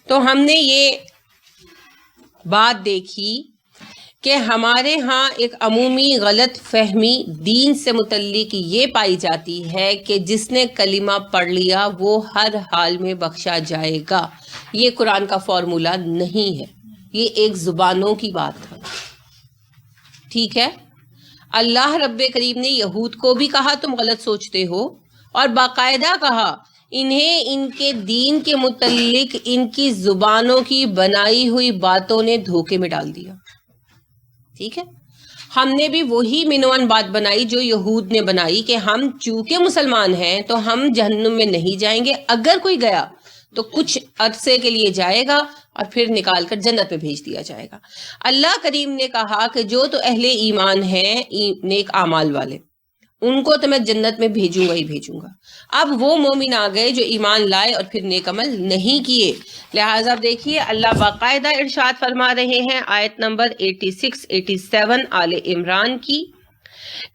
تو ہم نے یہ بات دیکھی کہ ہمارے ہاں ایک عمومی غلط فہمی دین سے متعلق یہ پائی جاتی ہے کہ جس نے کلمہ پڑھ لیا وہ ہر حال میں بخشا جائے گا. یہ قرآن کا فارمولہ نہیں ہے، یہ ایک زبانوں کی بات ہے. ٹھیک ہے، اللہ رب کریم نے یہود کو بھی کہا تم غلط سوچتے ہو، اور باقاعدہ کہا انہیں ان کے دین کے متعلق ان کی زبانوں کی بنائی ہوئی باتوں نے دھوکے میں ڈال دیا. ٹھیک ہے، ہم نے بھی وہی منوان بات بنائی جو یہود نے بنائی کہ ہم چونکہ مسلمان ہیں تو ہم جہنم میں نہیں جائیں گے، اگر کوئی گیا تو کچھ عرصے کے لیے جائے گا اور پھر نکال کر جنت میں بھیج دیا جائے گا. اللہ کریم نے کہا کہ جو تو اہل ایمان ہیں نیک اعمال والے، ان کو تو میں جنت میں بھیجوں گا ہی بھیجوں گا. اب وہ مومن آ گئے جو ایمان لائے اور پھر نیک عمل نہیں کیے. لہٰذا دیکھیے اللہ باقاعدہ ارشاد فرما رہے ہیں آیت نمبر 86-87 آل عمران کی،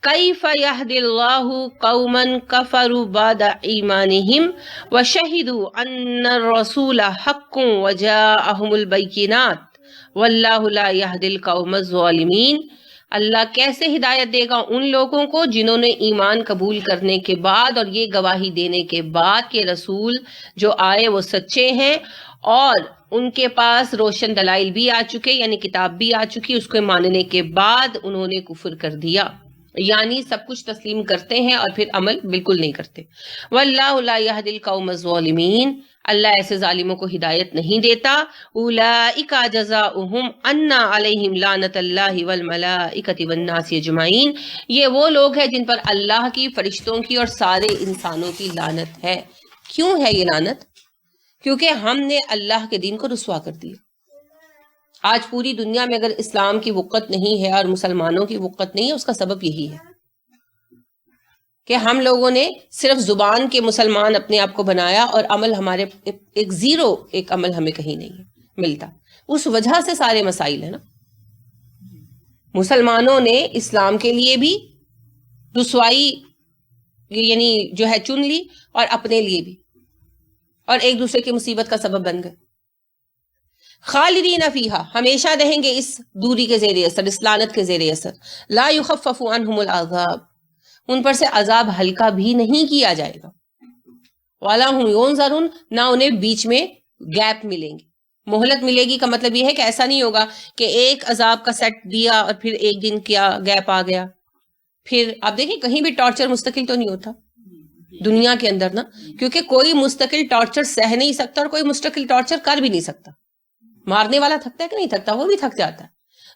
کیف یہدی اللہ قوما کفروا بعد ایمانہم وشہدوا ان الرسول حق وجاءہم البینات واللہ لا یہدی القوم الظالمین. اللہ کیسے ہدایت دے گا ان لوگوں کو جنہوں نے ایمان قبول کرنے کے بعد اور یہ گواہی دینے کے بعد کہ رسول جو آئے وہ سچے ہیں اور ان کے پاس روشن دلائل بھی آ چکے، یعنی کتاب بھی آ چکی، اس کو ماننے کے بعد انہوں نے کفر کر دیا، یعنی سب کچھ تسلیم کرتے ہیں اور پھر عمل بالکل نہیں کرتے. واللہ لا یہدی القوم الظالمین، اللہ ایسے ظالموں کو ہدایت نہیں دیتا. اولئک جزاؤہم ان علیہم لعنت اللہ والملائکۃ والناس اجمعین، یہ وہ لوگ ہیں جن پر اللہ کی، فرشتوں کی اور سارے انسانوں کی لعنت ہے. کیوں ہے یہ لعنت؟ کیونکہ ہم نے اللہ کے دین کو رسوا کر دیا. آج پوری دنیا میں اگر اسلام کی وقت نہیں ہے اور مسلمانوں کی وقت نہیں ہے، اس کا سبب یہی ہے کہ ہم لوگوں نے صرف زبان کے مسلمان اپنے آپ کو بنایا اور عمل ہمارے ایک زیرو، ایک عمل ہمیں کہیں نہیں ملتا. اس وجہ سے سارے مسائل ہیں نا. مسلمانوں نے اسلام کے لیے بھی رسوائی یعنی جو ہے چن لی اور اپنے لیے بھی، اور ایک دوسرے کی مصیبت کا سبب بن گئے. خالدین فیہا، ہمیشہ رہیں گے اس دوری کے زیر اثر، اس لعنت کے زیر اثر. لا یخفف عنہم العذاب، ان پر سے عذاب ہلکا بھی نہیں کیا جائے گا. وَلَا هُمْ يُنظَرُونَ، نہ انہیں بیچ میں گیپ ملیں گے، مہلت ملے گی. کا مطلب یہ ہے کہ ایسا نہیں ہوگا کہ ایک عذاب کا سیٹ دیا اور پھر ایک دن کیا گیپ آ گیا. پھر آپ دیکھیں کہیں بھی ٹارچر مستقل تو نہیں ہوتا دنیا کے اندر نا، کیونکہ کوئی مستقل ٹارچر سہ نہیں سکتا اور کوئی مستقل ٹارچر کر بھی نہیں سکتا. مارنے والا تھکتا ہے کہ نہیں تھکتا؟ وہ بھی تھک جاتا ہے.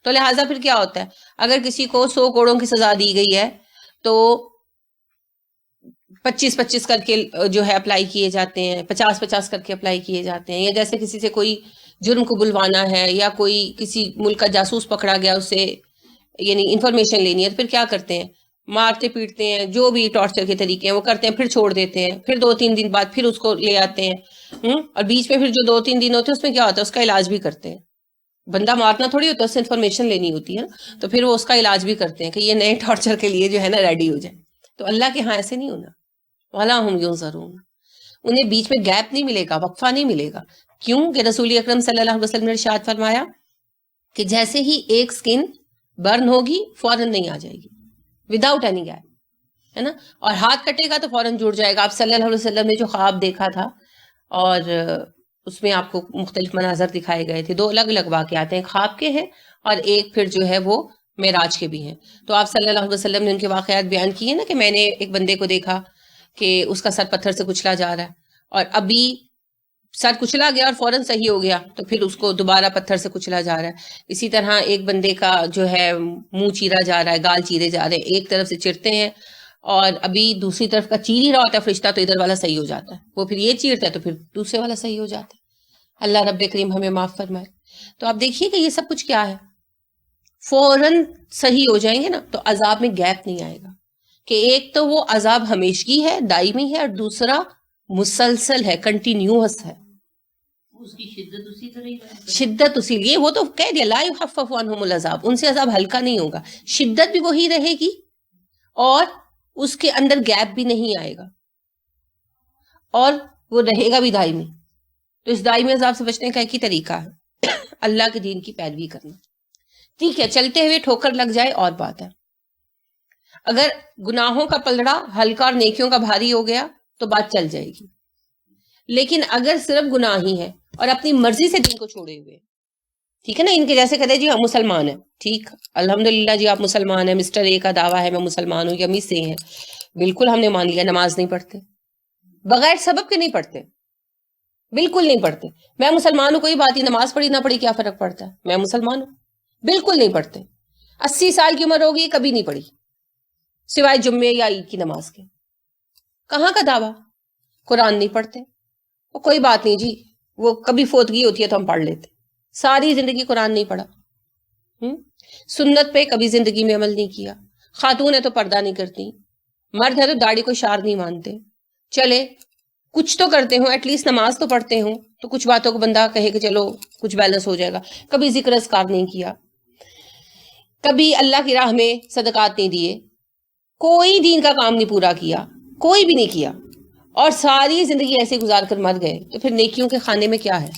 تو لہٰذا پھر کیا ہوتا ہے، اگر کسی کو 100 کوڑوں کی سزا دی گئی ہے تو 25-25 کر کے جو ہے اپلائی کیے جاتے ہیں، 50-50 کر کے اپلائی کیے جاتے ہیں. یا جیسے کسی سے کوئی جرم کو بلوانا ہے یا کوئی کسی ملک کا جاسوس پکڑا گیا، اسے یعنی انفارمیشن لینی ہے، تو پھر کیا کرتے ہیں، مارتے پیٹتے ہیں، جو بھی ٹارچر کے طریقے ہیں وہ کرتے ہیں، پھر چھوڑ دیتے ہیں، پھر 2-3 دن بعد پھر اس کو لے آتے ہیں، اور بیچ میں پھر جو 2-3 دن ہوتے ہیں اس میں کیا ہوتا ہے، اس کا علاج بھی کرتے ہیں. بندہ مارنا تھوڑی ہوتا ہے، اس سے انفارمیشن لینی ہوتی ہے، تو پھر وہ اس کا علاج بھی کرتے ہیں کہ یہ نئے ٹارچر کے لیے جو ہے نا ریڈی ہو جائے. تو اللہ کے ہاں ایسے نہیں ہونا. وَلَا هُمْ يُنظَرُونَ، انہیں بیچ میں گیپ نہیں ملے گا، وقفہ نہیں ملے گا. کیوں کہ رسول اکرم صلی اللہ علیہ وسلم نے ارشاد فرمایا کہ جیسے ہی ایک سکن برن ہوگی فوراً نہیں آ جائے گی، وداؤٹ اینی گیپ، ہے نا. اور ہاتھ کٹے گا تو فوراً جڑ جائے گا. آپ صلی اللہ علیہ وسلم نے جو خواب دیکھا تھا اور اس میں آپ کو مختلف مناظر دکھائے گئے تھے، 2 الگ الگ واقعات ہیں، خواب کے ہیں اور ایک پھر جو ہے وہ معراج کے بھی ہیں. تو آپ صلی اللہ علیہ وسلم نے ان کے واقعات بیان کیے نا کہ میں نے ایک بندے کو دیکھا کہ اس کا سر پتھر سے کچلا جا رہا ہے، اور ابھی سر کچلا گیا اور فوراً صحیح ہو گیا، تو پھر اس کو دوبارہ پتھر سے کچلا جا رہا ہے. اسی طرح ایک بندے کا جو ہے منہ چیرا جا رہا ہے، گال چیرے جا رہے ہیں، ایک طرف سے چیرتے ہیں اور ابھی دوسری طرف کا چیر ہی رہا ہوتا ہے فرشتہ، تو ادھر والا صحیح ہو جاتا ہے، وہ پھر یہ چیرتا ہے تو پھر دوسرے والا صحیح ہو جاتا ہے. اللہ رب کریم ہمیں معاف فرمائے. تو آپ دیکھیے کہ یہ سب کچھ کیا ہے، فوراً صحیح ہو جائیں گے نا تو عذاب میں گیپ نہیں آئے گا، کہ ایک تو وہ عذاب ہمیشگی ہے، دائمی ہے، اور دوسرا مسلسل ہے، کنٹینیوس ہے. اس کی شدت اسی طرح ہی رہے گی. شدت اسی لیے وہ تو کہہ دیا لا یخفف عنہم العذاب، ان سے عذاب ہلکا نہیں ہوگا، شدت بھی وہی رہے گی اور اس کے اندر گیپ بھی نہیں آئے گا. اور وہ رہے گا بھی دائمی. تو اس دائمی عذاب سے بچنے کا ایک ہی طریقہ ہے اللہ کے دین کی پیروی کرنا. ٹھیک ہے, چلتے ہوئے ٹھوکر لگ جائے اور بات ہے. اگر گناہوں کا پلڑا ہلکا اور نیکیوں کا بھاری ہو گیا تو بات چل جائے گی. لیکن اگر صرف گناہ ہی ہے اور اپنی مرضی سے دین کو چھوڑے ہوئے, ٹھیک ہے نا, ان کے جیسے کہتے جی ہم مسلمان ہیں, ٹھیک الحمدللہ جی آپ مسلمان ہیں, مسٹر اے کا دعویٰ ہے میں مسلمان ہوں, یا مس اے ہیں, بالکل ہم نے مان لیا, نماز نہیں پڑھتے, بغیر سبب کے نہیں پڑھتے, بالکل نہیں پڑھتے. میں مسلمان ہوں, کوئی بات نہیں, نماز پڑھی نہ پڑھی کیا فرق پڑتا ہے, میں مسلمان ہوں, بالکل نہیں پڑھتے. 80 سال کی عمر ہوگی کبھی نہیں پڑھی سوائے جمعے یا عید کی نماز کے. کہاں کا دعویٰ؟ قرآن نہیں پڑھتے, وہ کوئی بات نہیں جی, وہ کبھی فوتگی ہوتی ہے تو ہم پڑھ لیتے. ساری زندگی قرآن نہیں پڑھا, سنت پہ کبھی زندگی میں عمل نہیں کیا. خاتون ہے تو پردہ نہیں کرتی, مرد ہے تو داڑھی کو شار نہیں مانتے. چلے کچھ تو کرتے ہوں, ایٹ لیسٹ نماز تو پڑھتے ہوں, تو کچھ باتوں کو بندہ کہے کہ چلو کچھ بیلنس ہو جائے گا. کبھی ذکر اذکار نہیں کیا, کبھی اللہ کی راہ میں صدقات نہیں دیے, کوئی دین کا کام نہیں پورا کیا, کوئی بھی نہیں کیا, اور ساری زندگی ایسے گزار کر مر گئے. تو پھر نیکیوں کے خانے میں کیا ہے؟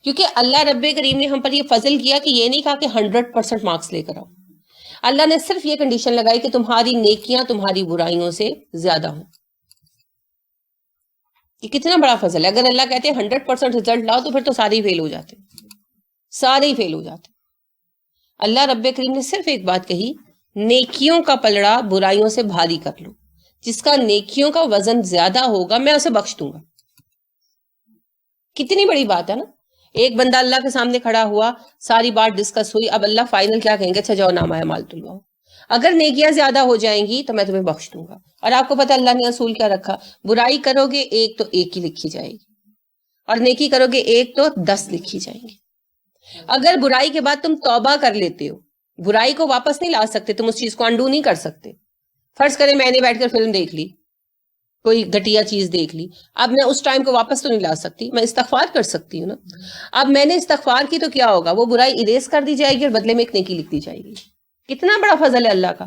کیونکہ اللہ رب کریم نے ہم پر یہ فضل کیا کہ یہ نہیں کہا کہ 100% مارکس لے کر آؤ. اللہ نے صرف یہ کنڈیشن لگائی کہ تمہاری نیکیاں تمہاری برائیوں سے زیادہ ہوں. یہ کتنا بڑا فضل ہے. اگر اللہ کہتے ہیں 100% رزلٹ لاؤ تو پھر تو سارے ہی فیل ہو جاتے, سارے ہی فیل ہو جاتے. اللہ رب کریم نے صرف ایک بات کہی, نیکیوں کا پلڑا برائیوں سے بھاری کر لو, جس کا نیکیوں کا وزن زیادہ ہوگا میں اسے بخش دوں گا. کتنی بڑی بات ہے نا. ایک بندہ اللہ کے سامنے کھڑا ہوا, ساری بات ڈسکس ہوئی, اب اللہ فائنل کیا کہیں گے؟ اچھا جاؤ نامہ اعمال تلواؤ, اگر نیکیاں زیادہ ہو جائیں گی تو میں تمہیں بخش دوں گا. اور آپ کو پتہ اللہ نے اصول کیا رکھا, برائی کرو گے ایک تو ایک ہی لکھی جائے گی, اور نیکی کرو گے ایک تو 10 لکھی جائیں گی. اگر برائی کے بعد تم توبہ کر لیتے ہو, برائی کو واپس نہیں لا سکتے, تم اس چیز کو انڈو نہیں کر سکتے. فرض کریں میں نے بیٹھ کر فلم دیکھ لی, کوئی گھٹیا چیز دیکھ لی, اب میں اس ٹائم کو واپس تو نہیں لا سکتی, میں استغفار کر سکتی ہوں نا. اب میں نے استغفار کی تو کیا ہوگا, وہ برائی اریز کر دی جائے گی اور بدلے میں ایک نیکی لکھ دی جائے گی. کتنا بڑا فضل ہے اللہ کا,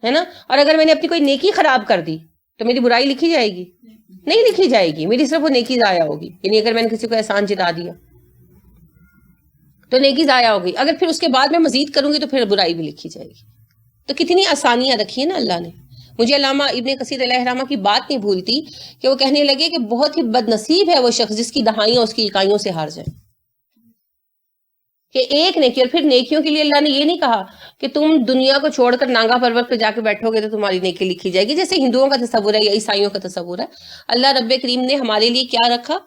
ہے نا. اور اگر میں نے اپنی کوئی نیکی خراب کر دی تو میری برائی لکھی جائے گی؟ نہیں لکھی جائے گی, میری صرف وہ نیکی ضائع ہوگی. یعنی اگر میں نے کسی کو احسان جتا دیا تو نیکی ضائع ہوگی, اگر پھر اس کے بعد میں مزید کروں گی تو پھر برائی بھی لکھی جائے گی. تو کتنی آسانیاں رکھی ہیں نا اللہ نے. مجھے علامہ ابن کثیر علیہ رحمہ کی بات نہیں بھولتی کہ وہ کہنے لگے کہ بہت ہی بد نصیب ہے وہ شخص جس کی دہائیاں اس کی اکائیوں سے ہار جائیں. کہ ایک نیکی, اور پھر نیکیوں کے لیے اللہ نے یہ نہیں کہا کہ تم دنیا کو چھوڑ کر نانگا پروت پہ جا کے بیٹھو گے تو تمہاری نیکی لکھی جائے گی, جیسے ہندوؤں کا تصور ہے یا عیسائیوں کا تصور ہے. اللہ رب کریم نے ہمارے لیے کیا رکھا,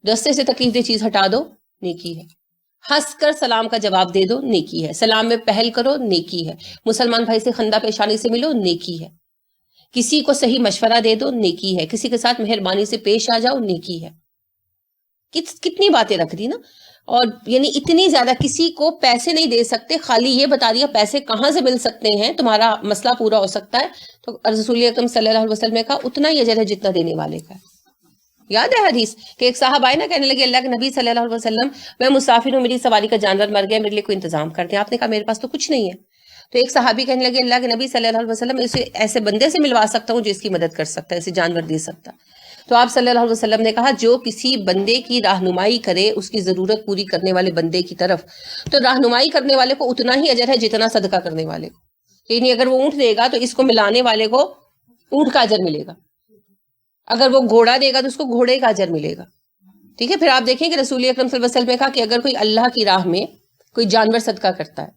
رستے سے تکلیف دہ چیز ہٹا دو, نیکی ہے. ہنس کر سلام کا جواب دے دو, نیکی ہے. سلام میں پہل کرو, نیکی ہے. مسلمان بھائی سے خندہ پیشانی سے ملو, نیکی ہے. کسی کو صحیح مشورہ دے دو, نیکی ہے. کسی کے ساتھ مہربانی سے پیش آ جاؤ, نیکی ہے. کتنی باتیں رکھ دی نا. اور یعنی اتنی زیادہ, کسی کو پیسے نہیں دے سکتے, خالی یہ بتا دیا پیسے کہاں سے مل سکتے ہیں, تمہارا مسئلہ پورا ہو سکتا ہے. تو رسول اکرم صلی اللہ علیہ وسلم نے کہا اتنا ہی اجر ہے جتنا دینے والے کا. یاد ہے حدیث کہ ایک صاحب آئے نا, کہنے لگے اللہ کے نبی صلی اللہ علیہ وسلم میں مسافر ہوں, میری سواری کا جانور مر گیا, میرے لیے کوئی انتظام کر دیں. آپ نے کہا میرے پاس تو کچھ نہیں ہے. تو ایک صحابی کہنے لگے اللہ کے نبی صلی اللہ علیہ وسلم اسے ایسے بندے سے ملوا سکتا ہوں جو اس کی مدد کر سکتا ہے, اسے جانور دے سکتا. تو آپ صلی اللہ علیہ وسلم نے کہا جو کسی بندے کی رہنمائی کرے اس کی ضرورت پوری کرنے والے بندے کی طرف, تو رہنمائی کرنے والے کو اتنا ہی اجر ہے جتنا صدقہ کرنے والے کو. یعنی اگر وہ اونٹ دے گا تو اس کو ملانے والے کو اونٹ کا اجر ملے گا, اگر وہ گھوڑا دے گا تو اس کو گھوڑے کا اجر ملے گا. ٹھیک ہے. پھر آپ دیکھیں کہ رسول اکرم صلی اللہ علیہ وسلم نے کہا کہ اگر کوئی اللہ کی راہ میں کوئی جانور صدقہ کرتا ہے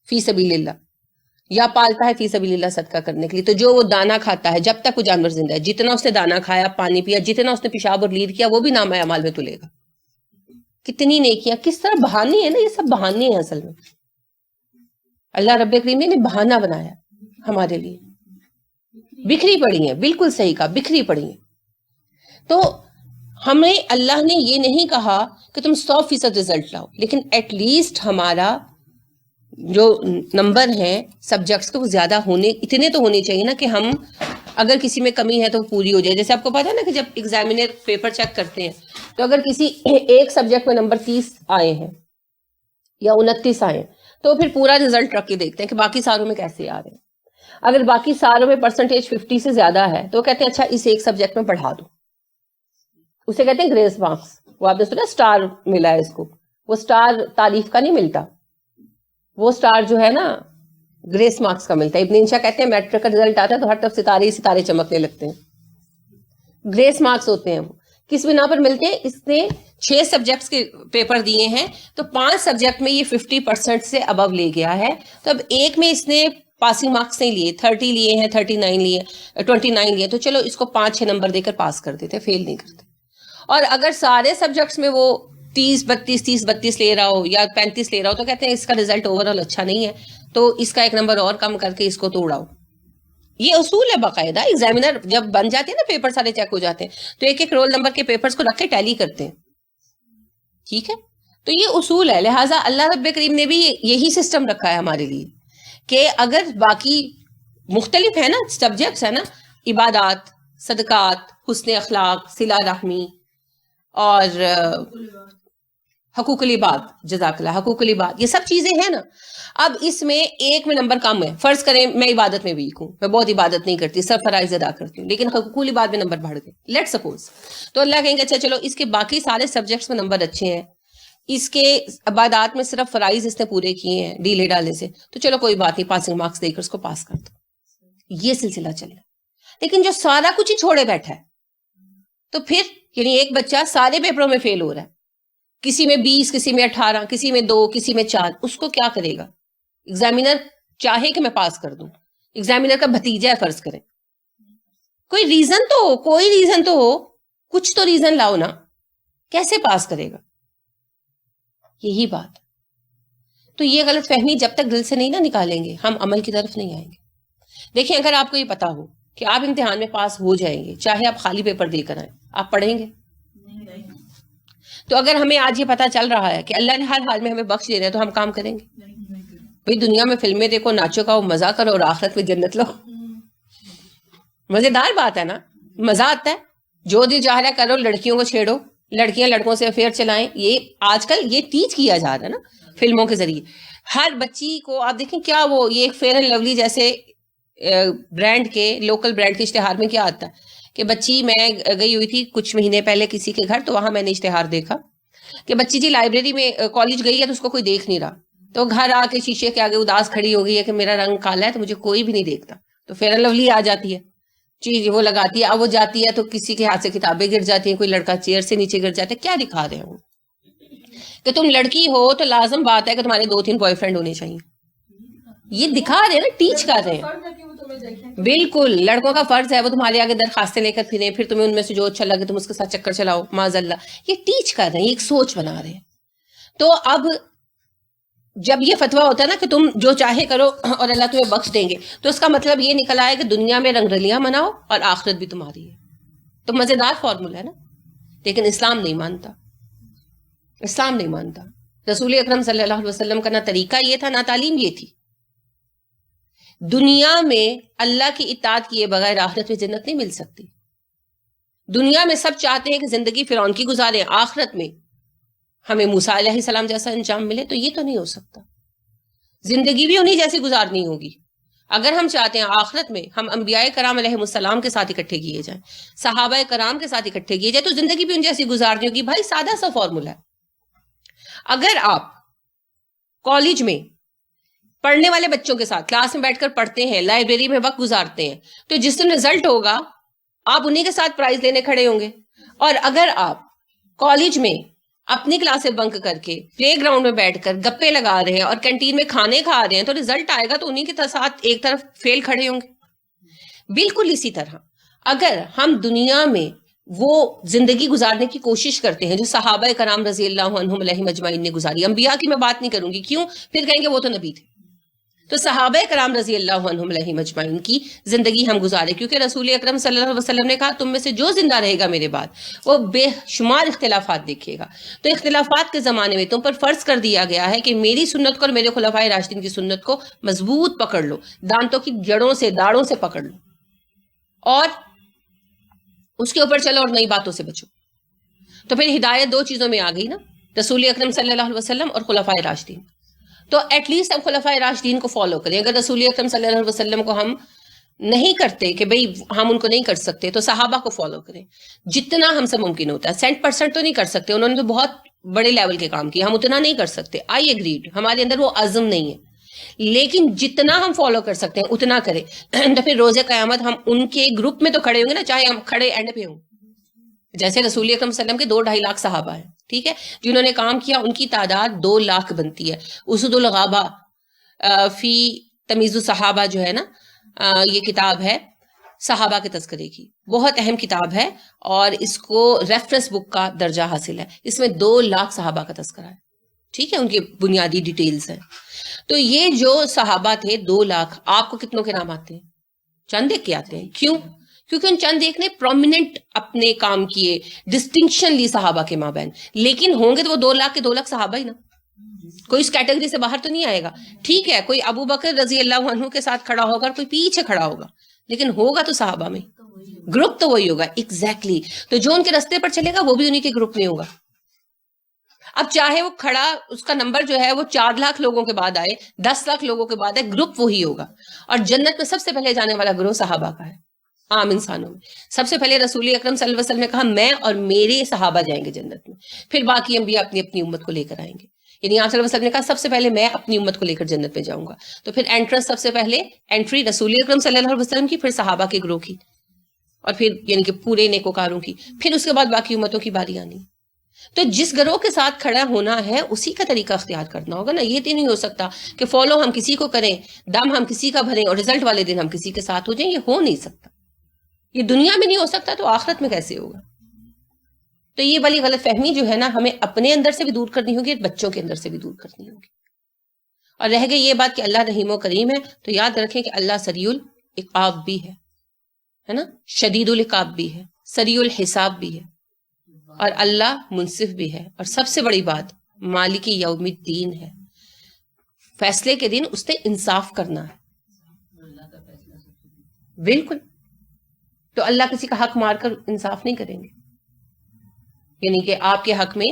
فی سبیل اللہ, یا پالتا ہے فی سبیل اللہ صدقہ کرنے کے لیے, تو جو وہ دانا کھاتا ہے جب تک وہ جانور زندہ ہے, جتنا اس نے دانا کھایا, پانی پیا, جتنا اس نے پیشاب اور لید کیا, وہ بھی نامہ اعمال میں تلے گا. کتنی نیکیاں, کس طرح بہانے ہیں نا, یہ سب بہانے ہیں اصل میں. اللہ رب کریم نے بہانہ بنایا ہمارے لیے. بکھری پڑی ہیں, بالکل صحیح کہا, بکھری پڑی ہیں. تو ہمیں اللہ نے یہ نہیں کہا کہ تم 100% رزلٹ لاؤ, لیکن ایٹ لیسٹ ہمارا جو نمبر ہیں سبجیکٹس کے وہ زیادہ ہونے, اتنے تو ہونے چاہیے نا کہ ہم اگر کسی میں کمی ہے تو وہ پوری ہو جائے. جیسے آپ کو پتا ہے نا کہ جب ایگزامینر پیپر چیک کرتے ہیں تو اگر کسی ایک سبجیکٹ میں نمبر 30 آئے ہیں یا 29 آئے ہیں تو پھر پورا رزلٹ رکھ کے دیکھتے ہیں کہ باقی ساروں میں کیسے آ رہے ہیں. اگر باقی ساروں میں پرسنٹیج 50 سے زیادہ ہے تو کہتے ہیں اچھا اس ایک سبجیکٹ میں پڑھا دو, اسے کہتے ہیں گریس مارکس. وہ آپ نے سنا اسٹار ملا ہے اس کو, وہ اسٹار تعریف کا نہیں ملتا, وہ اسٹار جو ہے نا گریس مارکس کا ملتا ہے. ابن انشا کہتے ہیں میٹرک کا رزلٹ آتا ہے تو ہر طرف ستارے ہی ستارے چمکنے لگتے ہیں. گریس مارکس ہوتے ہیں وہ. کس بنا پر ملتے ہیں؟ اس نے 6 سبجیکٹس کے پیپر دیے ہیں تو 5 سبجیکٹ میں یہ 50% سے ابو لے گیا ہے. تو اب ایک میں اس نے پاسنگ مارکس نہیں لیے, 30 لیے ہیں, 39 لیے, 29 لیے, تو چلو اس کو 5-6 نمبر دے کر پاس کر دیتے, فیل نہیں کرتے. اور اگر سارے سبجیکٹس میں وہ 30-32 لے رہا ہو یا 35 لے رہا ہو تو کہتے ہیں اس کا رزلٹ اوور آل اچھا نہیں ہے, تو اس کا 1 نمبر اور کم کر کے اس کو تو اڑاؤ. یہ اصول ہے باقاعدہ. ایگزامینر جب بن جاتے ہیں نا, پیپر سارے چیک ہو جاتے ہیں, تو ایک رول نمبر کے پیپرز کو رکھ کے ٹیلی کرتے ہیں. ٹھیک ہے, تو یہ اصول ہے. لہٰذا اللہ رب کریم نے بھی یہی سسٹم رکھا ہے ہمارے لیے کہ اگر باقی مختلف ہے نا سبجیکٹس ہے نا, عبادات, صدقات, حسن اخلاق, صلہ رحمی اور حقوق العباد, جزاک اللہ, حقوق العباد, یہ سب چیزیں ہیں نا. اب اس میں ایک میں نمبر کم ہے. فرض کریں میں عبادت میں ویک ہوں, میں بہت عبادت نہیں کرتی, سب فرائض ادا کرتی ہوں, لیکن حقوق العباد میں نمبر بڑھ گئے, لیٹ سپوز. تو اللہ کہیں گے اچھا چلو اس کے باقی سارے سبجیکٹس میں نمبر اچھے ہیں, اس کے عبادات میں صرف فرائض اس نے پورے کیے ہیں ڈیلے ڈالے سے, تو چلو کوئی بات نہیں, پاسنگ مارکس دے کر اس کو پاس کر دو. یہ سلسلہ چل رہا ہے. لیکن جو سارا کچھ ہی چھوڑے بیٹھا ہے, تو پھر یعنی ایک بچہ سارے پیپروں میں فیل ہو رہا ہے, کسی میں 20, کسی میں 18, کسی میں 2, کسی میں 4, اس کو کیا کرے گا؟ ایگزامینر چاہے کہ میں پاس کر دوں, ایگزامینر کا بھتیجا ہے فرض کریں, کوئی ریزن تو ہو, کوئی ریزن تو ہو, کچھ تو ریزن لاؤ نا, کیسے پاس کرے گا؟ یہی بات. تو یہ غلط فہمی جب تک دل سے نہیں نہ نکالیں گے ہم عمل کی طرف نہیں آئیں گے. دیکھیں اگر آپ کو یہ پتا ہو کہ آپ امتحان میں پاس ہو جائیں گے, چاہے آپ خالی پیپر دے کر آئیں, آپ پڑھیں گے؟ تو اگر ہمیں آج یہ پتا چل رہا ہے کہ اللہ نے ہر حال میں ہمیں بخش دے رہا ہے تو ہم کام کریں گے؟ بھئی دنیا میں فلمیں دیکھو, ناچو کھاؤ, مزہ کرو, اور آخرت میں جنت لو. مزیدار بات ہے نا, مزہ آتا ہے, جو دل چاہ رہا ہے کرو, لڑکیوں کو چھیڑو, لڑکیاں لڑکوں سے افیئر چلائیں. یہ آج کل یہ ٹیچ کیا جا رہا ہے نا فلموں کے ذریعے. ہر بچی کو آپ دیکھیں کیا وہ یہ فیئر اینڈ لولی جیسے برانڈ کے, لوکل برانڈ کے اشتہار میں کیا آتا ہے کہ بچی, میں گئی ہوئی تھی کچھ مہینے پہلے کسی کے گھر, تو وہاں میں نے اشتہار دیکھا کہ بچی جی لائبریری میں کالج گئی ہے تو اس کو کوئی دیکھ نہیں رہا, تو گھر آ کے شیشے کے آگے اداس کھڑی ہو گئی ہے کہ میرا رنگ کالا ہے تو مجھے کوئی بھی نہیں دیکھتا. تو فیئر اینڈ لولی آ جاتی ہے, چیز وہ لگاتی ہے, اب وہ جاتی ہے تو کسی کے ہاتھ سے کتابیں گر جاتی ہیں, کوئی لڑکا چیئر سے نیچے گر جاتا ہے. کیا دکھا رہے ہیں وہ کہ تم لڑکی ہو تو لازم بات ہے کہ تمہارے 2-3 بوائے فرینڈ ہونے چاہیے. یہ دکھا رہے ہیں نا, ٹیچ کر رہے ہیں. بالکل, لڑکوں کا فرض ہے وہ تمہارے آگے درخواستیں لے کر پھریں, پھر تمہیں ان میں سے جو اچھا لگے تم اس کے ساتھ چکر چلاؤ, معاذ اللہ. یہ ٹیچ کر رہے ہیں, یہ ایک سوچ بنا رہے ہیں. تو اب جب یہ فتویٰ ہوتا ہے نا کہ تم جو چاہے کرو اور اللہ تمہیں بخش دیں گے, تو اس کا مطلب یہ نکل آئے کہ دنیا میں رنگ رلیاں مناؤ اور آخرت بھی تمہاری ہے. تو مزیدار فارمولہ ہے نا, لیکن اسلام نہیں مانتا, اسلام نہیں مانتا. رسول اکرم صلی اللہ علیہ وسلم کا نہ طریقہ یہ تھا, نہ تعلیم یہ تھی. دنیا میں اللہ کی اطاعت کیے بغیر آخرت میں جنت نہیں مل سکتی. دنیا میں سب چاہتے ہیں کہ زندگی فرعون کی گزاریں, آخرت میں ہمیں موسیٰ علیہ السلام جیسا انجام ملے, تو یہ تو نہیں ہو سکتا. زندگی بھی انہی جیسی گزارنی ہوگی. اگر ہم چاہتے ہیں آخرت میں ہم انبیاء کرام علیہ السلام کے ساتھ اکٹھے کیے جائیں, صحابہ کرام کے ساتھ اکٹھے کیے جائیں, تو زندگی بھی ان جیسی گزارنی ہوگی. بھائی سادہ سا فارمولہ ہے. اگر آپ کالج میں پڑھنے والے بچوں کے ساتھ کلاس میں بیٹھ کر پڑھتے ہیں, لائبریری میں وقت گزارتے ہیں, تو جس دن رزلٹ ہوگا آپ انہی کے ساتھ پرائز لینے کھڑے ہوں گے. اور اگر آپ کالج میں اپنی کلاسیں بنک کر کے پلے گراؤنڈ میں بیٹھ کر گپے لگا رہے ہیں اور کینٹین میں کھانے کھا رہے ہیں, تو رزلٹ آئے گا تو انہی کے ساتھ ایک طرف فیل کھڑے ہوں گے. بالکل اسی طرح اگر ہم دنیا میں وہ زندگی گزارنے کی کوشش کرتے ہیں جو صحابہ کرام رضی اللہ عنہم علیہم اجمعین نے گزاری, انبیاء کی میں بات نہیں کروں گی, کیوں, پھر کہیں گے وہ تو نبی تھے. تو صحابہ کرام رضی اللہ عنہم علیہم اجمعین کی زندگی ہم گزارے, کیونکہ رسول اکرم صلی اللہ علیہ وسلم نے کہا تم میں سے جو زندہ رہے گا میرے بعد وہ بے شمار اختلافات دیکھے گا. تو اختلافات کے زمانے میں تم پر فرض کر دیا گیا ہے کہ میری سنت کو اور میرے خلفائے راشدین کی سنت کو مضبوط پکڑ لو, دانتوں کی جڑوں سے, داڑوں سے پکڑ لو, اور اس کے اوپر چلو اور نئی باتوں سے بچو. تو پھر ہدایت 2 چیزوں میں آ گئی نا, رسول اکرم صلی اللہ علیہ وسلم اور خلفائے راشدین. تو ایٹ لیسٹ ہم خلفائے راشدین کو فالو کریں. اگر رسول اکرم صلی اللہ علیہ وسلم کو ہم نہیں کرتے کہ بھئی ہم ان کو نہیں کر سکتے تو صحابہ کو فالو کریں جتنا ہم سے ممکن ہوتا ہے. 100% تو نہیں کر سکتے, انہوں نے تو بہت بڑے لیول کے کام کیے, ہم اتنا نہیں کر سکتے, آئی ایگریڈ, ہمارے اندر وہ عزم نہیں ہے, لیکن جتنا ہم فالو کر سکتے ہیں اتنا کریں. تو پھر روز قیامت ہم ان کے گروپ میں تو کھڑے ہوں گے نا, چاہے ہم کھڑے اینڈ پہ ہوں. جیسے رسول اکرم صلی اللہ علیہ وسلم کے 2-2.5 لاکھ صحابہ ہیں, ٹھیک ہے, جنہوں نے کام کیا, ان کی تعداد 2 لاکھ بنتی ہے. اسد الغابہ فی تمیز الصحابہ جو ہے نا, یہ کتاب ہے صحابہ کے تذکرے کی, بہت اہم کتاب ہے اور اس کو ریفرنس بک کا درجہ حاصل ہے. اس میں 2 لاکھ صحابہ کا تذکرہ ہے, ٹھیک ہے, ان کی بنیادی ڈیٹیلز ہیں. تو یہ جو صحابہ تھے 2 لاکھ, آپ کو کتنوں کے نام آتے ہیں؟ چند ایک کے آتے ہیں. کیوں؟ کیونکہ ان چند ایک نے پرومیننٹ اپنے کام کیے, ڈسٹنکشن لی صحابہ کے مابین, لیکن ہوں گے تو وہ 2 لاکھ کے 2 لاکھ صحابہ ہی نا, کوئی اس کیٹیگری سے باہر تو نہیں آئے گا. ٹھیک ہے, کوئی ابو بکر رضی اللہ عنہ کے ساتھ کھڑا ہوگا, کوئی پیچھے کھڑا ہوگا, لیکن ہوگا تو صحابہ میں, گروپ تو وہی ہوگا. ایگزیکٹلی. تو جو ان کے رستے پر چلے گا وہ بھی انہی کے گروپ میں ہوگا. اب چاہے وہ کھڑا, اس کا نمبر جو ہے وہ 4 لاکھ لوگوں کے بعد آئے, 10 لاکھ لوگوں کے بعد آئے, گروپ وہی ہوگا. اور جنت میں سب سے پہلے جانے والا گروہ صحابہ کا ہے, عام انسانوں میں. سب سے پہلے رسول اکرم صلی اللہ علیہ وسلم نے کہا میں اور میرے صحابہ جائیں گے جنت میں, پھر باقی انبیاء اپنی اپنی امت کو لے کر آئیں گے. یعنی آپ صلی اللہ علیہ وسلم نے کہا سب سے پہلے میں اپنی امت کو لے کر جنت میں جاؤں گا, تو پھر انٹرنس سب سے پہلے انٹری رسول اکرم صلی اللہ علیہ وسلم کی, پھر صحابہ کے گروہ کی, اور پھر یعنی کہ پورے نیکوکاروں کی, پھر اس کے بعد باقی امتوں کی باری آنی. تو جس گروہ کے ساتھ کھڑا ہونا ہے اسی کا طریقہ اختیار کرنا ہوگا نا. یہ تو نہیں ہو سکتا کہ فالو ہم کسی کو کریں, دم ہم کسی کا بھریں اور رزلٹ والے دن ہم کسی کے ساتھ ہو جائیں. یہ ہو نہیں سکتا, یہ دنیا میں نہیں ہو سکتا تو آخرت میں کیسے ہوگا؟ تو یہ والی غلط فہمی جو ہے نا ہمیں اپنے اندر سے بھی دور کرنی ہوگی, بچوں کے اندر سے بھی دور کرنی ہوگی. اور رہ گئی یہ بات کہ اللہ رحیم و کریم ہے, تو یاد رکھیں کہ اللہ سریع العقاب بھی ہے نا, شدید العقاب بھی ہے, سریع الحساب بھی ہے, اور اللہ منصف بھی ہے. اور سب سے بڑی بات مالک یوم الدین ہے, فیصلے کے دن اس نے انصاف کرنا ہے. بالکل. تو اللہ کسی کا حق مار کر انصاف نہیں کریں گے, یعنی کہ آپ کے حق میں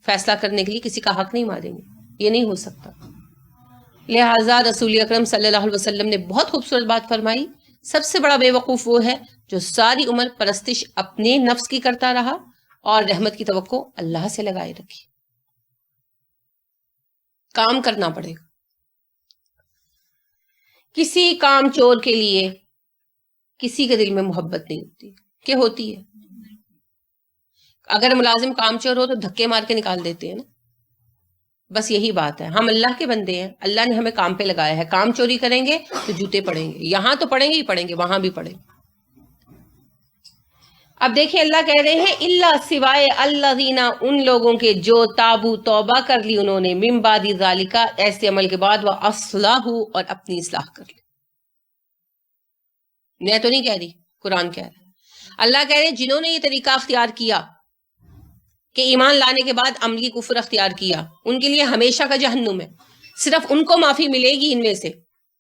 فیصلہ کرنے کے لیے کسی کا حق نہیں ماریں گے, یہ نہیں ہو سکتا. لہٰذا رسول اکرم صلی اللہ علیہ وسلم نے بہت خوبصورت بات فرمائی, سب سے بڑا بے وقوف وہ ہے جو ساری عمر پرستش اپنے نفس کی کرتا رہا اور رحمت کی توقع اللہ سے لگائے رکھی. کام کرنا پڑے گا. کسی کام چور کے لیے کسی کے دل میں محبت نہیں ہوتی, کہ ہوتی ہے؟ اگر ملازم کام چور ہو تو دھکے مار کے نکال دیتے ہیں نا. بس یہی بات ہے, ہم اللہ کے بندے ہیں, اللہ نے ہمیں کام پہ لگایا ہے. کام چوری کریں گے تو جوتے پڑیں گے, یہاں تو پڑیں گے ہی پڑیں گے, وہاں بھی پڑیں گے. اب دیکھیں اللہ کہہ رہے ہیں اللہ سوائے الذین, ان لوگوں کے جو تابو توبہ کر لی انہوں نے, من بعد ذالک, ایسے عمل کے بعد, واصلحوا, اور اپنی اصلاح کر لی. میں تو نہیں کہہ رہی, قرآن کہہ رہا ہے. اللہ کہہ رہے ہیں جنہوں نے یہ طریقہ اختیار کیا کہ ایمان لانے کے بعد عملی کفر اختیار کیا, ان کے لیے ہمیشہ کا جہنم ہے. صرف ان کو معافی ملے گی ان میں سے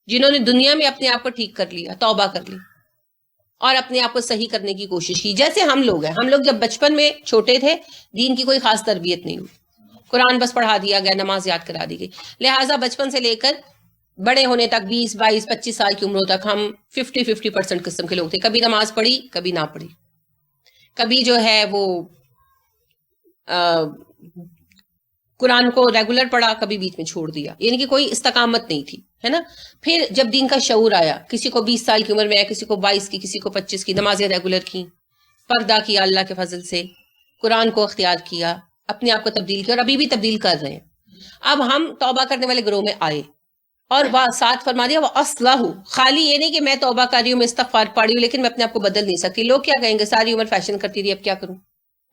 جنہوں نے دنیا میں اپنے آپ کو ٹھیک کر لیا, توبہ کر لی اور اپنے آپ کو صحیح کرنے کی کوشش کی. جیسے ہم لوگ ہیں, ہم لوگ جب بچپن میں چھوٹے تھے دین کی کوئی خاص تربیت نہیں ہوئی, قرآن بس پڑھا دیا گیا, نماز یاد کرا دی گئی. لہٰذا بچپن سے لے کر بڑے ہونے تک 20, 22, 25 سال کی عمروں تک ہم 50% قسم کے لوگ تھے. کبھی نماز پڑھی, کبھی نہ پڑھی, کبھی جو ہے وہ قرآن کو ریگولر پڑھا, کبھی بیچ میں چھوڑ دیا, یعنی کہ کوئی استقامت نہیں تھی, ہے نا. پھر جب دین کا شعور آیا, کسی کو 20 سال کی عمر میں آیا, کسی کو 22 کی, کسی کو 25 کی, نمازیں ریگولر کی, پردہ کیا اللہ کے فضل سے, قرآن کو اختیار کیا, اپنے آپ کو تبدیل کیا, اور ابھی بھی تبدیل کر رہے ہیں. اب ہم توبہ کرنے والے گروہ میں آئے, اور ساتھ فرما دیا وَأَصْلَحُ, خالی یہ نہیں کہ میں توبہ کر رہی ہوں, میں استغفار پڑھ رہی ہوں, لیکن میں اپنے آپ کو بدل نہیں سکتی. لوگ کیا کہیں گے, ساری عمر فیشن کرتی رہی, اب کیا کروں,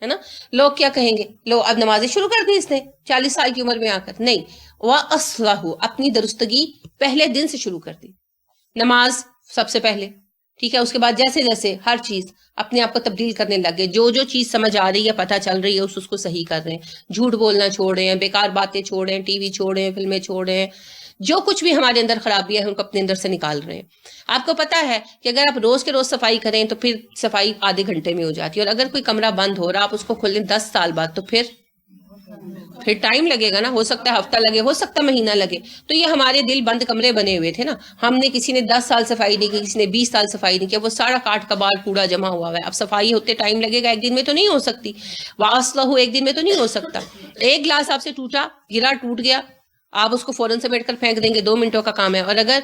ہے نا. لوگ کیا کہیں گے, لو اب نمازیں شروع کر دی اس نے 40 سال کی عمر میں آ کر. نہیں, وَأَصْلَحُ, اپنی درستگی پہلے دن سے شروع کر دی. نماز سب سے پہلے, ٹھیک ہے, اس کے بعد جیسے جیسے ہر چیز اپنے آپ کو تبدیل کرنے لگے, جو چیز سمجھ آ رہی ہے, پتہ چل رہی ہے, اس کو صحیح کر رہے ہیں. جھوٹ بولنا چھوڑ رہے ہیں, بیکار باتیں چھوڑ رہے ہیں, ٹی وی چھوڑ رہے ہیں, فلمیں چھوڑ رہے ہیں, جو کچھ بھی ہمارے اندر خرابیاں ہیں ان کو اپنے اندر سے نکال رہے ہیں. آپ کو پتا ہے کہ اگر آپ روز کے روز صفائی کریں تو پھر صفائی آدھے گھنٹے میں ہو جاتی ہے, اور اگر کوئی کمرہ بند ہو رہا آپ اس کو کھولیں 10 سال بعد, تو پھر پھر ٹائم لگے گا نا، ہو سکتا ہے ہفتہ لگے، ہو سکتا ہے مہینہ لگے. تو یہ ہمارے دل بند کمرے بنے ہوئے تھے نا، ہم نے کسی نے 10 سال صفائی نہیں کی، کسی نے 20 سال صفائی نہیں کیا، وہ سارا کاٹ کباڑ کوڑا جمع ہوا ہے. اب صفائی ہوتے ٹائم لگے گا، ایک دن میں تو نہیں ہو سکتی. واصلہ ایک دن میں تو نہیں ہو سکتا. ایک گلاس آپ سے ٹوٹا، گرا، ٹوٹ گیا، آپ اس کو فوراً سمیٹ کر پھینک دیں گے، 2 منٹوں کا کام ہے. اور اگر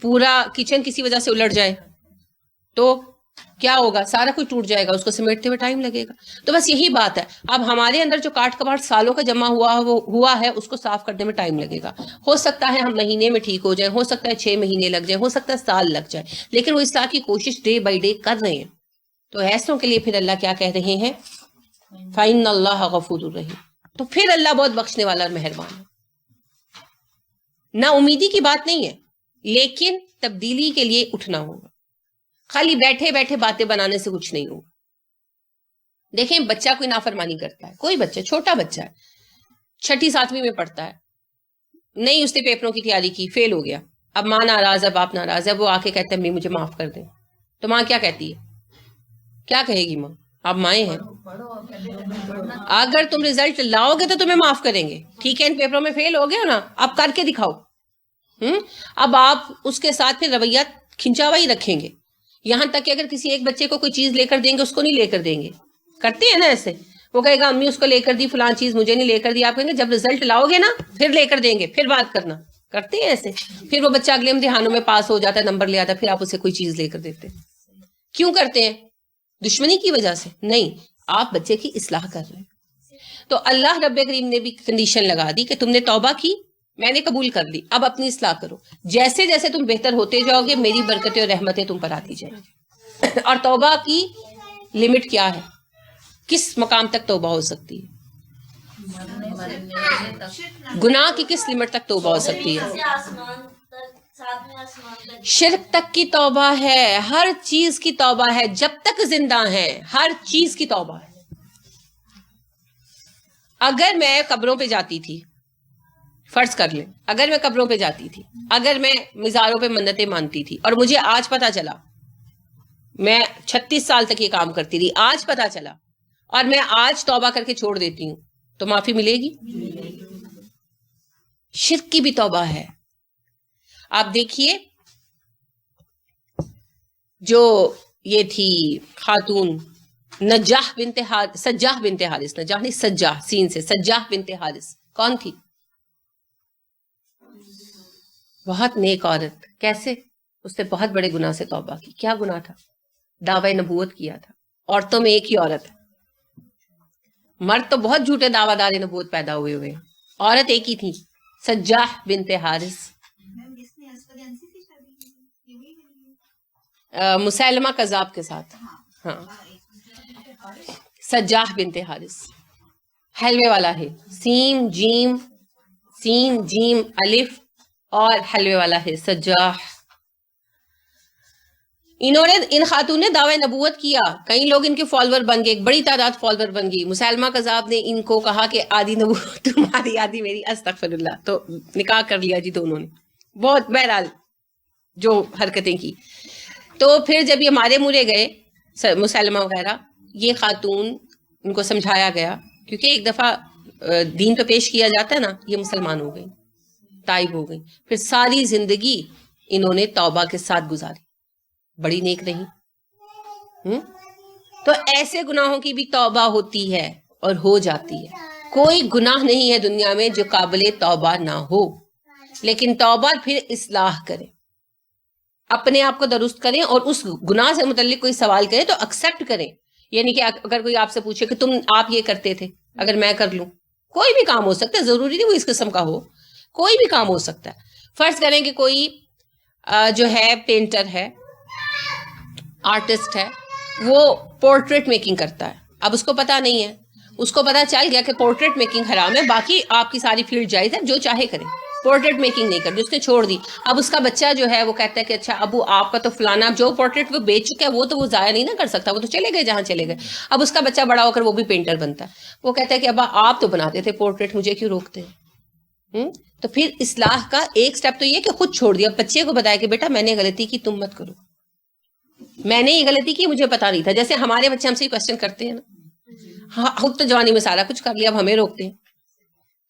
پورا کچن کسی وجہ سے الٹ جائے تو کیا ہوگا؟ سارا کچھ ٹوٹ جائے گا، اس کو سمیٹتے ہوئے ٹائم لگے گا. تو بس یہی بات ہے. اب ہمارے اندر جو کاٹ کباڑ سالوں کا جمع ہوا ہے، اس کو صاف کرنے میں ٹائم لگے گا. ہو سکتا ہے ہم مہینے میں ٹھیک ہو جائیں، ہو سکتا ہے 6 مہینے لگ جائیں، ہو سکتا ہے سال لگ جائے، لیکن وہ اصلاح کی کوشش ڈے بائی ڈے کر رہے ہیں. تو ایسوں کے لیے پھر اللہ کیا کہہ رہے ہیں؟ فَإِنَّ اللَّهَ غَفُورٌ رَحِيمٌ. تو پھر اللہ بہت بخشنے والا اور مہربان ہے. نا امیدی کی بات نہیں ہے، لیکن تبدیلی کے لیے اٹھنا ہوگا. خالی بیٹھے بیٹھے باتیں بنانے سے کچھ نہیں ہوگا. دیکھیں بچہ کوئی نافرمانی کرتا ہے، کوئی بچہ، چھوٹا بچہ ہے، 6ٹھی 7ویں میں پڑھتا ہے، نہیں اس نے پیپروں کی تیاری کی، فیل ہو گیا. اب ماں ناراض ہے، باپ ناراض ہے، وہ آ کے کہتے ہیں امی مجھے معاف کر دیں. تو ماں کیا کہتی ہے؟ کیا کہے گی ماں؟ آپ مائیں ہیں، اگر تم رزلٹ لاؤ گے تو تمہیں معاف کریں گے. ٹھیک ہے ان پیپروں میں فیل ہو گیا نا، اب کر کے دکھاؤ. اب آپ اس کے ساتھ پھر رویہ کھنچاوا ہی رکھیں گے، یہاں تک کہ اگر کسی ایک بچے کو کوئی چیز لے کر دیں گے، اس کو نہیں لے کر دیں گے. کرتے ہیں نا ایسے. وہ کہے گا امی اس کو لے کر دی، فلان چیز مجھے نہیں لے کر دی. آپ کہیں گے جب رزلٹ لاؤ گے نا پھر لے کر دیں گے، پھر بات کرنا. کرتے ہیں ایسے. پھر وہ بچہ اگلے امتحانوں میں پاس ہو جاتا ہے، نمبر لے آتا ہے، پھر آپ اسے کوئی چیز لے کر دیتے. کیوں کرتے ہیں؟ دشمنی کی وجہ سے نہیں، آپ بچے کی اصلاح کر رہے ہیں. تو اللہ رب کریم نے بھی کنڈیشن لگا دی کہ تم نے توبہ کی، میں نے قبول کر لی، اب اپنی اصلاح کرو. جیسے جیسے تم بہتر ہوتے جاؤ گے، میری برکتیں اور رحمتیں تم پر آتی جائیں گی. اور توبہ کی لمٹ کیا ہے؟ کس مقام تک توبہ ہو سکتی ہے؟ گناہ کی کس لمٹ تک توبہ ہو سکتی ہے؟ شرک تک کی توبہ ہے، ہر چیز کی توبہ ہے. جب تک زندہ ہیں ہر چیز کی توبہ ہے. اگر میں قبروں پہ جاتی تھی، فرض کر لیں اگر میں قبروں پہ جاتی تھی، اگر میں مزاروں پہ منتیں مانتی تھی، اور مجھے آج پتا چلا، میں 36 سال تک یہ کام کرتی رہی، آج پتا چلا اور میں آج توبہ کر کے چھوڑ دیتی ہوں، تو معافی ملے گی؟ شرک کی بھی توبہ ہے. آپ دیکھیے جو یہ تھی خاتون سجاح بنت حارث، نجاح نہیں سجاح، سین سے، سجاح بنت حارث کون تھی؟ بہت نیک عورت. کیسے؟ اس نے بہت بڑے گناہ سے توبہ کی. کیا گناہ تھا؟ دعوی نبوت کیا تھا. عورتوں میں ایک ہی عورت ہے، مرد تو بہت جھوٹے دعوی دار نبوت پیدا ہوئے، عورت ایک ہی تھی، سجاح بنت حارث. مسیلمہ کذاب کے ساتھ. ہاں، سجاح بنت حارث، حلوے والا ہے، سین جیم الف اور حلوے والا ہے سجاح. انہوں نے، ان خاتون نے دعوی نبوت کیا، کئی لوگ ان کے فالوور بن گئے، ایک بڑی تعداد فالوور بن گئی. مسیلمہ کذاب نے ان کو کہا کہ آدھی نبوت تمہاری آدھی میری، استغفر اللہ. تو نکاح کر لیا جی دونوں نے. بہت بہرحال جو حرکتیں کی. تو پھر جب یہ مارے مورے گئے مسلمہ وغیرہ، یہ خاتون ان کو سمجھایا گیا، کیونکہ ایک دفعہ دین تو پیش کیا جاتا ہے نا. یہ مسلمان ہو گئی، تائب ہو گئی. پھر ساری زندگی انہوں نے توبہ کے ساتھ گزاری. بڑی نیک نہیں؟ تو ایسے گناہوں کی بھی توبہ ہوتی ہے اور ہو جاتی ہے. کوئی گناہ نہیں ہے دنیا میں جو قابل توبہ نہ ہو، لیکن توبہ پھر اصلاح کریں، اپنے آپ کو درست کریں، اور اس گناہ سے متعلق کوئی سوال کریں تو ایکسیپٹ کریں. یعنی کہ اگر کوئی آپ سے پوچھے کہ آپ یہ کرتے تھے، اگر میں کر لوں، کوئی بھی کام ہو سکتا ہے، ضروری نہیں وہ اس قسم کا ہو، کوئی بھی کام ہو سکتا ہے. فرض کریں کہ کوئی جو ہے پینٹر ہے، آرٹسٹ ہے، وہ پورٹریٹ میکنگ کرتا ہے. اب اس کو پتا نہیں ہے، اس کو پتا چل گیا کہ پورٹریٹ میکنگ حرام ہے، باقی آپ کی ساری فیلڈ جائز ہے، جو چاہے کریں. پورٹریٹ میکنگ نہیں کرتی، اس نے چھوڑ دی. اب اس کا بچہ جو ہے وہ کہتا ہے کہ اچھا ابو آپ کا تو فلانا جو پورٹریٹ وہ بیچ چکا ہے وہ تو وہ ضائع نہیں نہ کر سکتا، وہ تو چلے گئے جہاں چلے گئے. اب اس کا بچہ بڑا ہو کر وہ بھی پینٹر بنتا ہے. وہ کہتا ہے کہ ابا آپ تو بناتے تھے پورٹریٹ، مجھے کیوں روکتے ہیں؟ تو پھر اصلاح کا ایک سٹیپ تو یہ کہ خود چھوڑ دیا. بچے کو بتایا کہ بیٹا میں نے غلطی کی، تم مت کرو، میں نے یہ غلطی کی، مجھے پتا نہیں تھا. جیسے ہمارے بچے ہم سے کوشچن کرتے ہیں نا، ہاں خود تو جوانی میں سارا کچھ کر لیا، اب ہمیں روکتے ہیں،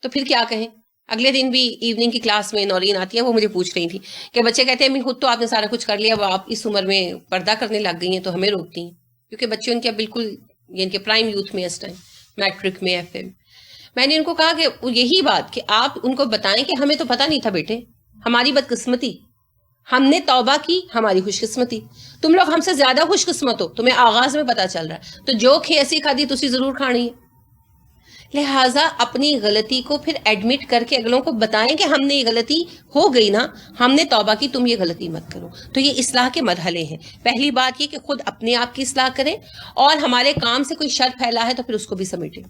تو پھر کیا کہیں؟ اگلے دن بھی ایوننگ کی کلاس میں نورین آتی ہیں، وہ مجھے پوچھ رہی تھی کہ بچے کہتے ہیں خود تو آپ نے سارا کچھ کر لیا، اب آپ اس عمر میں پردہ کرنے لگ گئی ہیں تو ہمیں روکتی ہیں، کیونکہ بچے ان کے بالکل ان کے پرائم یوتھ میں اس ٹائم، میٹرک میں، ایف اے میں نے ان کو کہا کہ یہی بات کہ آپ ان کو بتائیں کہ ہمیں تو پتہ نہیں تھا بیٹے، ہماری بدقسمتی، ہم نے توبہ کی، ہماری خوش قسمتی، تم لوگ ہم سے زیادہ خوش قسمت ہو، تمہیں آغاز میں پتہ چل رہا ہے، تو جو کھیسی کھادی تسی ضرور کھانی ہے، لہٰذا اپنی غلطی کو پھر ایڈمٹ کر کے اگلوں کو بتائیں کہ ہم نے یہ غلطی ہو گئی نا، ہم نے توبہ کی، تم یہ غلطی مت کرو۔ تو یہ اصلاح کے مرحلے ہیں۔ پہلی بات یہ کہ خود اپنے آپ کی اصلاح کریں، اور ہمارے کام سے کوئی شر پھیلا ہے تو پھر اس کو بھی سمیٹیں۔